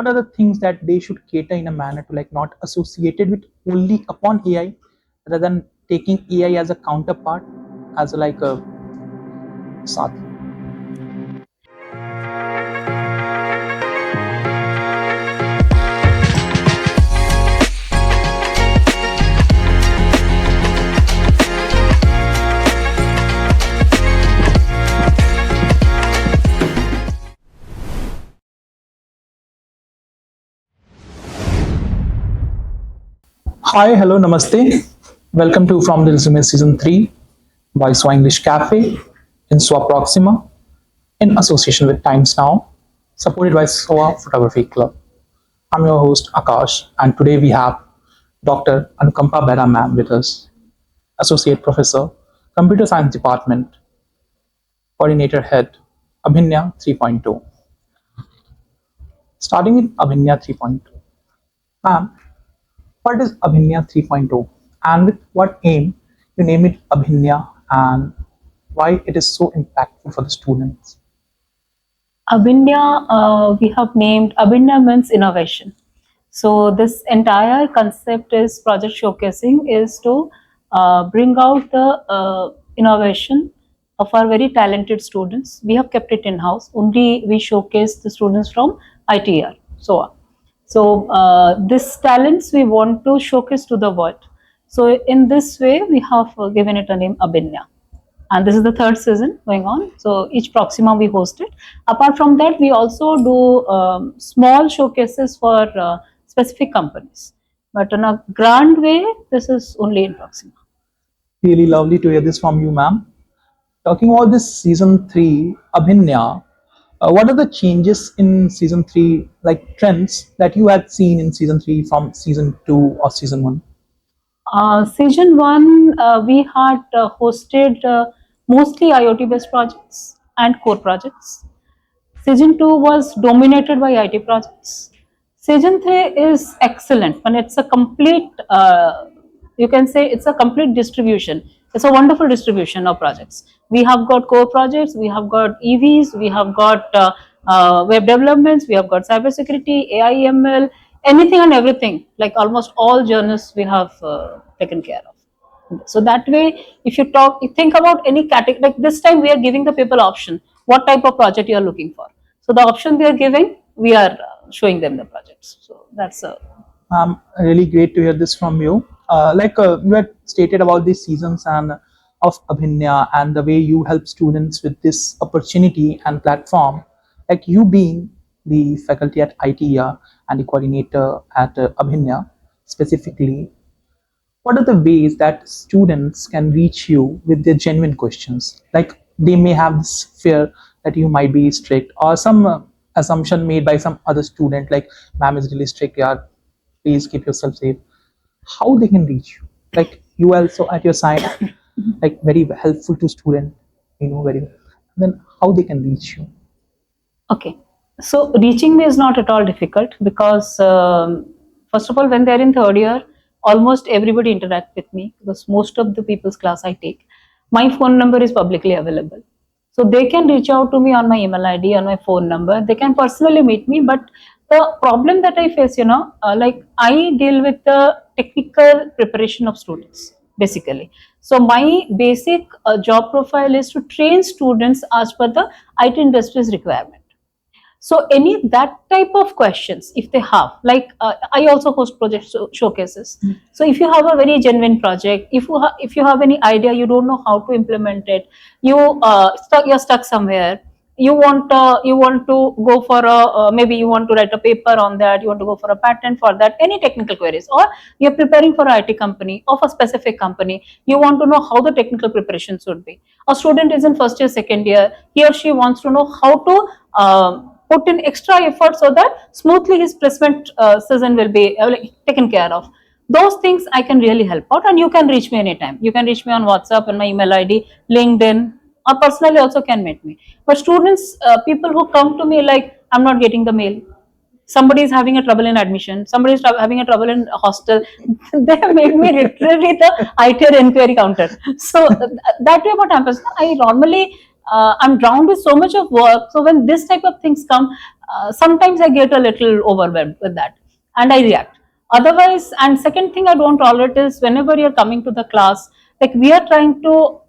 what are the things that they should cater in a manner to like not associated with only upon AI rather than taking AI as a counterpart, as like a sathi. Hi, hello, namaste. Welcome to From the Resume Season 3 by SWA English Cafe in SWA Proxima in association with Times Now, supported by SWA Photography Club. I'm your host Akash, and today we have Dr. Anukampa Behera ma'am with us, Associate Professor, Computer Science Department, Coordinator Head, ABINYA 3.2. Starting with ABINYA 3.2. Ma'am, what is ABINYA 3.0 and with what aim you name it ABINYA and why it is so impactful for the students? ABINYA, we have named ABINYA means innovation. So this entire concept is project showcasing is to bring out the innovation of our very talented students. We have kept it in-house. Only we showcase the students from ITER. So this talents we want to showcase to the world. So in this way, we have given it a name ABINYA. And this is the third season going on. So each Proxima we host it. Apart from that, we also do small showcases for specific companies. But in a grand way, this is only in Proxima. Really lovely to hear this from you, ma'am. Talking about this season 3, ABINYA, what are the changes in season 3, like trends that you had seen in season 3 from season 2 or season 1? Season 1, we had hosted mostly IoT based projects and core projects. Season 2 was dominated by IT projects. Season 3 is excellent and it's a complete, you can say it's a complete distribution. It's a wonderful distribution of projects. We have got core projects, we have got EVs, we have got web developments, we have got cybersecurity, AI, ML, anything and everything, like almost all journals we have taken care of. So that way, if you think about any category, like this time we are giving the people option, what type of project you are looking for. So the option they are giving, we are showing them the projects. So that's a Really great to hear this from you. You had stated about these seasons and of Abhinya and the way you help students with this opportunity and platform. Like you being the faculty at ITER and the coordinator at Abhinya specifically, what are the ways that students can reach you with their genuine questions? Like they may have this fear that you might be strict or some assumption made by some other student like ma'am is really strict, yeah, please keep yourself safe. How they can reach you? Like you also at your side, like very helpful to student, very well. Then how they can reach you? okay. So reaching me is not at all difficult because first of all, when they're in third year, almost everybody interact with me because most of the people's class I take. My phone number is publicly available. So they can reach out to me on my email ID, on my phone number. They can personally meet me. But the problem that I face, like I deal with the technical preparation of students, basically. So my basic job profile is to train students as per the IT industry's requirement. So any that type of questions, if they have, like I also host project showcases. So if you have a very genuine project, if you have any idea, you don't know how to implement it, you're stuck somewhere. You want to go for a maybe you want to write a paper on that. You want to go for a patent for that. Any technical queries, or you're preparing for an IT company of a specific company. You want to know how the technical preparation should be. A student is in first year, second year. He or she wants to know how to put in extra effort so that smoothly his placement season will be taken care of. Those things I can really help out, and you can reach me anytime. You can reach me on WhatsApp and my email ID, LinkedIn, or personally also can meet me. But students, people who come to me like, I'm not getting the mail. Somebody is having a trouble in admission. Somebody is having a trouble in hostel. They have made me literally the ITER inquiry counter. So that way what happens, I normally I'm drowned with so much of work. So when this type of things come, sometimes I get a little overwhelmed with that and I react. Otherwise, and second thing I don't tolerate is whenever you're coming to the class, like we are trying to,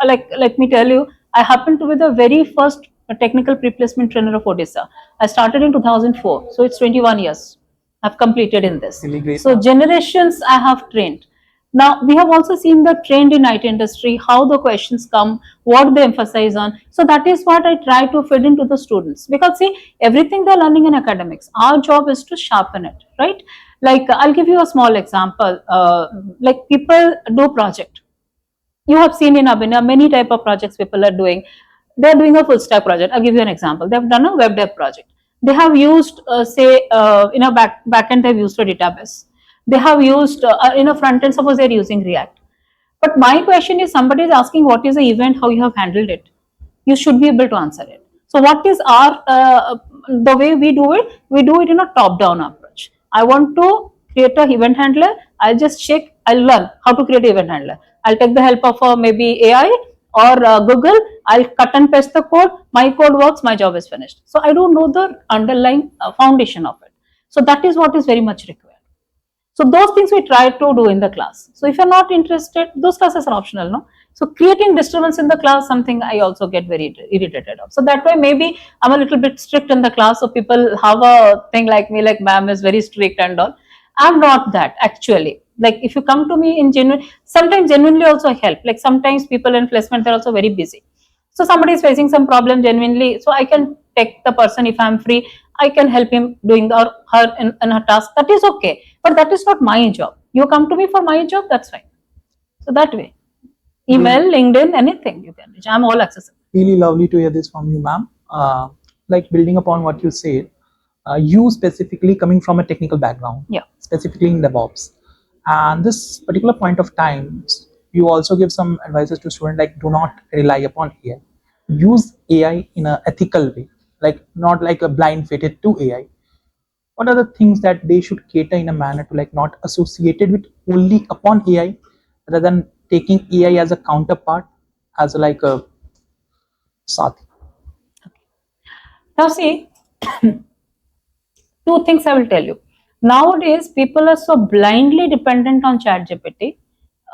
like, let me tell you, I happen to be the very first technical pre-placement trainer of Odisha. I started in 2004, so it's 21 years I've completed in this. Really great. So generations I have trained. Now we have also seen the trend in IT industry, how the questions come, what they emphasize on. So that is what I try to feed into the students, because see, everything they're learning in academics, our job is to sharpen it, right? Like I'll give you a small example. Like people do project. You have seen in Abinya many type of projects people are doing. They're doing a full stack project. I'll give you an example. They've done a web dev project. They have used, say, in a backend, they've used a database. They have used, in a front end, suppose they're using React. But my question is, somebody is asking what is the event, how you have handled it. You should be able to answer it. So what is our, the way we do it? We do it in a top-down approach. I want to create a event handler. I'll just check, I'll learn how to create an event handler. I'll take the help of maybe AI or Google. I'll cut and paste the code. My code works, my job is finished. So I don't know the underlying foundation of it. So that is what is very much required. So those things we try to do in the class. So if you're not interested, those classes are optional, no? So creating disturbance in the class, something I also get very irritated of. So that way maybe I'm a little bit strict in the class. So people have a thing like me, like ma'am is very strict and all. I'm not that actually. Like if you come to me in genuine, sometimes genuinely also help. Like sometimes people in placement, they're also very busy. So somebody is facing some problem genuinely. So I can take the person if I'm free. I can help him doing the, or her in her task. That is okay. But that is not my job. You come to me for my job, that's fine. So that way. Email, LinkedIn, anything you can reach. I'm all accessible. Really lovely to hear this from you, ma'am. Like building upon what you said, you specifically coming from a technical background, Yeah. specifically in DevOps, and this particular point of time, you also give some advices to students like do not rely upon AI. Use AI in an ethical way, like not like a blind fitted to AI. What are the things that they should cater in a manner to like not associated with only upon AI rather than taking AI as a counterpart, as like a sathi? Now see, two things I will tell you. Nowadays, people are so blindly dependent on ChatGPT.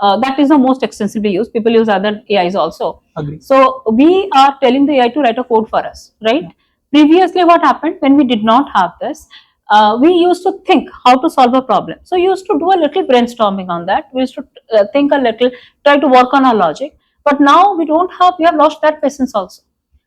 That is the most extensively used. People use other AIs also. Agree. So we are telling the AI to write a code for us, right? Yeah. Previously, what happened when we did not have this? We used to think how to solve a problem. So we used to do a little brainstorming on that. We used to think a little, try to work on our logic. But now we don't have. We have lost that patience also.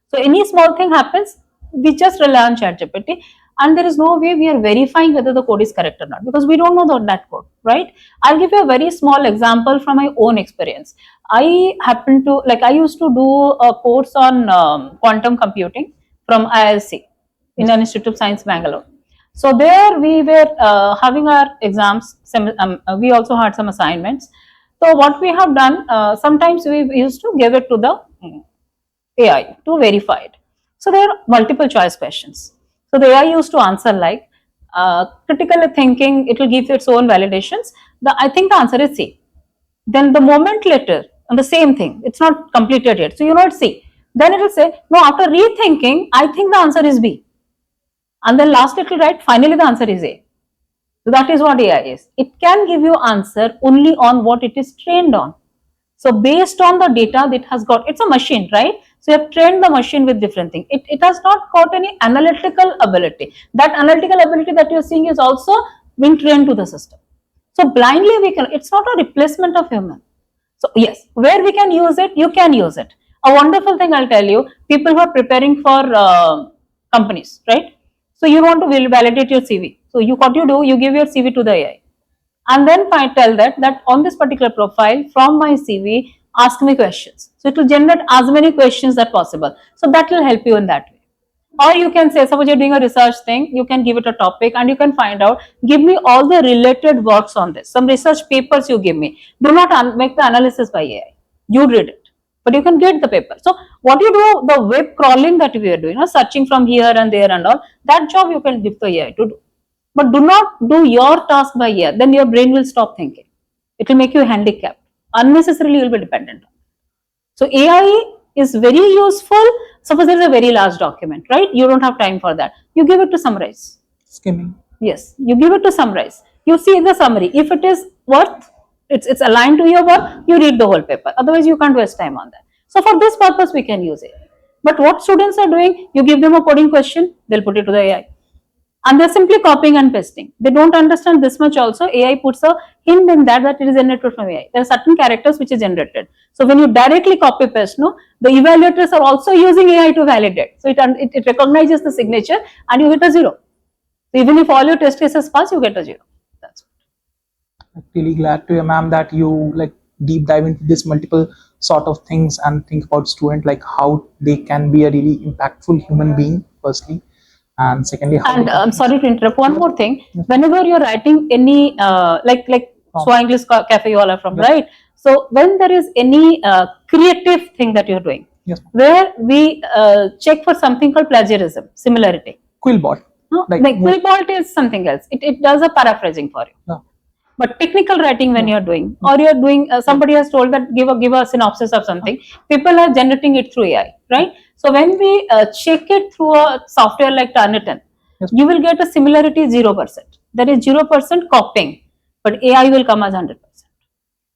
So any small thing happens, we just rely on ChatGPT, and there is no way we are verifying whether the code is correct or not because we don't know that code, right? I'll give you a very small example from my own experience. I happen to like I used to do a course on quantum computing from IISc, Indian Institute of Science, Bangalore. So there we were having our exams. We also had some assignments. So what we have done, sometimes we used to give it to the AI to verify it. So there are multiple choice questions. So the AI used to answer like critical thinking, it will give its own validations. I think the answer is C. Then the moment later, on the same thing, it's not completed yet. So you know it's C. Then it will say, no, after rethinking, I think the answer is B. And then last it will write, finally the answer is A. So that is what AI is. It can give you answer only on what it is trained on. So based on the data that has got, it's a machine, right? So you have trained the machine with different things. It has not got any analytical ability. That analytical ability that you're seeing is also being trained to the system. So blindly we can, it's not a replacement of human. So yes, where we can use it, you can use it. A wonderful thing I'll tell you, people who are preparing for companies, right? So you want to validate your CV. So what you do, you give your CV to the AI. And then I tell that on this particular profile from my CV, ask me questions. So it will generate as many questions that possible. So that will help you in that way. Or you can say, suppose you're doing a research thing, you can give it a topic and you can find out, give me all the related works on this. Some research papers you give me. Do not make the analysis by AI. You read it. But you can get the paper. So what you do, the web crawling that we are doing, searching from here and there and all, that job you can give the AI to do. But do not do your task by ear. Then your brain will stop thinking. It will make you handicapped. Unnecessarily, you will be dependent on it. So AI is very useful. Suppose there is a very large document, right? You don't have time for that. You give it to summarize. Skimming. Yes, you give it to summarize. You see the summary. If it is worth, it's aligned to your work, you read the whole paper. Otherwise, you can't waste time on that. So for this purpose, we can use it. But what students are doing, you give them a coding question, they'll put it to the AI. And they're simply copying and pasting. They don't understand this much also. AI puts a hint in that it is generated from AI. There are certain characters which is generated. So when you directly copy paste, no, the evaluators are also using AI to validate. So it recognizes the signature and you get a 0. So even if all your test cases pass, you get a 0. That's it. I'm really glad to hear, ma'am, that you like deep dive into this multiple sort of things and think about student, like how they can be a really impactful human being, firstly, and secondly, how. And I'm sorry to interrupt. One more thing. Whenever you're writing any like Swa English Cafe you all are from, right? So when there is any creative thing that you're doing, Yes. where we check for something called plagiarism, similarity. Quillbot. No, like Quillbot is something else. It does a paraphrasing for you. Yeah. But technical writing, when you're doing, or you're doing, somebody has told that give a synopsis of something, people are generating it through AI, right? So when we check it through a software like Turnitin, Yes. you will get a similarity 0%. There is 0% copying, but AI will come as 100%.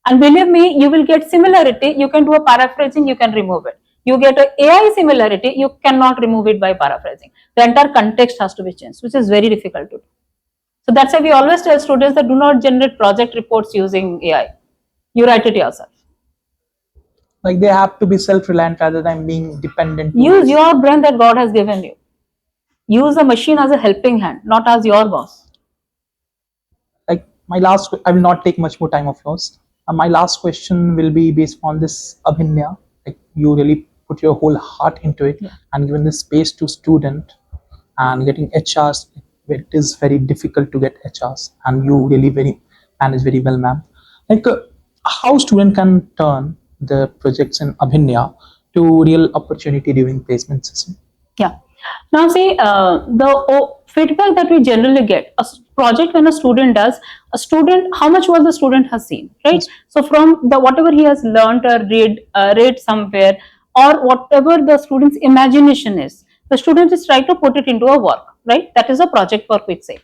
And believe me, you will get similarity. You can do a paraphrasing, you can remove it. You get an AI similarity, you cannot remove it by paraphrasing. The entire context has to be changed, which is very difficult to do. So that's why we always tell students that do not generate project reports using AI. You write it yourself. Like they have to be self-reliant rather than being dependent. Use your brain that God has given you. Use the machine as a helping hand, not as your boss. Like my last, I will not take much more time of yours. My last question will be based on this Abhinya. Like you really put your whole heart into it, and given this space to student and getting HRs, it is very difficult to get HRs, and you really manage very well, ma'am. Like how student can turn the projects in Abhinya to real opportunity during placement system? Yeah. Now see, the feedback that we generally get, a project when a student does, how much was the student has seen, right? Yes. So from the whatever he has learned or read somewhere, or whatever the student's imagination is, the student is trying to put it into a work, right? That is a project work, we say.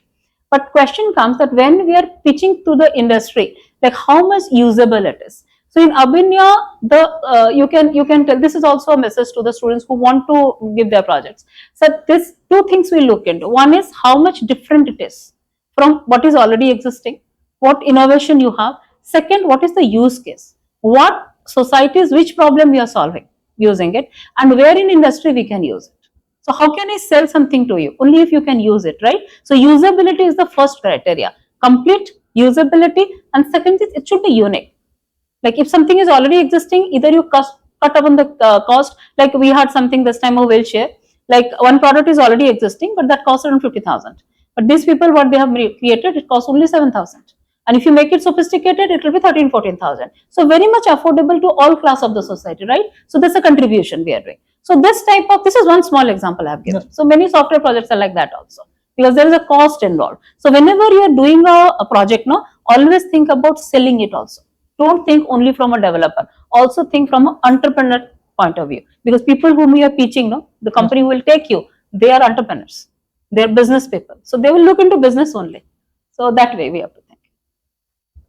But question comes that when we are pitching to the industry, like how much usable it is. So in Abinya, you can tell, this is also a message to the students who want to give their projects. So this two things we look into. One is how much different it is from what is already existing, what innovation you have. Second, what is the use case? What societies, which problem we are solving using it, and where in industry we can use it. So how can I sell something to you? Only if you can use it, right? So usability is the first criteria. Complete usability, and second is it should be unique. Like if something is already existing, either you cut upon the cost. Like we had something this time, a wheelchair. Like one product is already existing, but that costs around 50,000. But these people, what they have created, it costs only 7,000. And if you make it sophisticated, it will be 13, 14,000. So very much affordable to all class of the society, right? So that's a contribution we are doing. So this is one small example I have given. So many software projects are like that also, because there is a cost involved. So whenever you are doing a project, no, always think about selling it also. Don't think only from a developer. Also think from an entrepreneur point of view, because people whom you are teaching, no, the company who will take you, they are entrepreneurs, they are business people. So they will look into business only. So that way we have to think.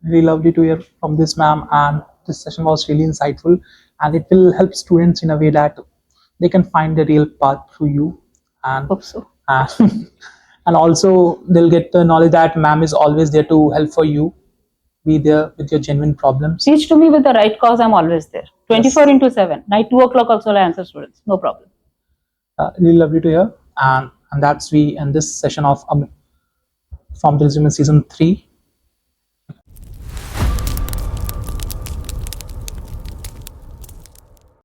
Really lovely to hear from this, ma'am, and this session was really insightful, and it will help students in a way that they can find the real path through you, and Hope so. And also they'll get the knowledge that ma'am is always there to help for you, be there with your genuine problems. Teach to me with the right cause, I'm always there. 24 into 7. Night 2 o'clock also I answer students. No problem. Really lovely to hear. And that's we end this session of from the Resume Season 3.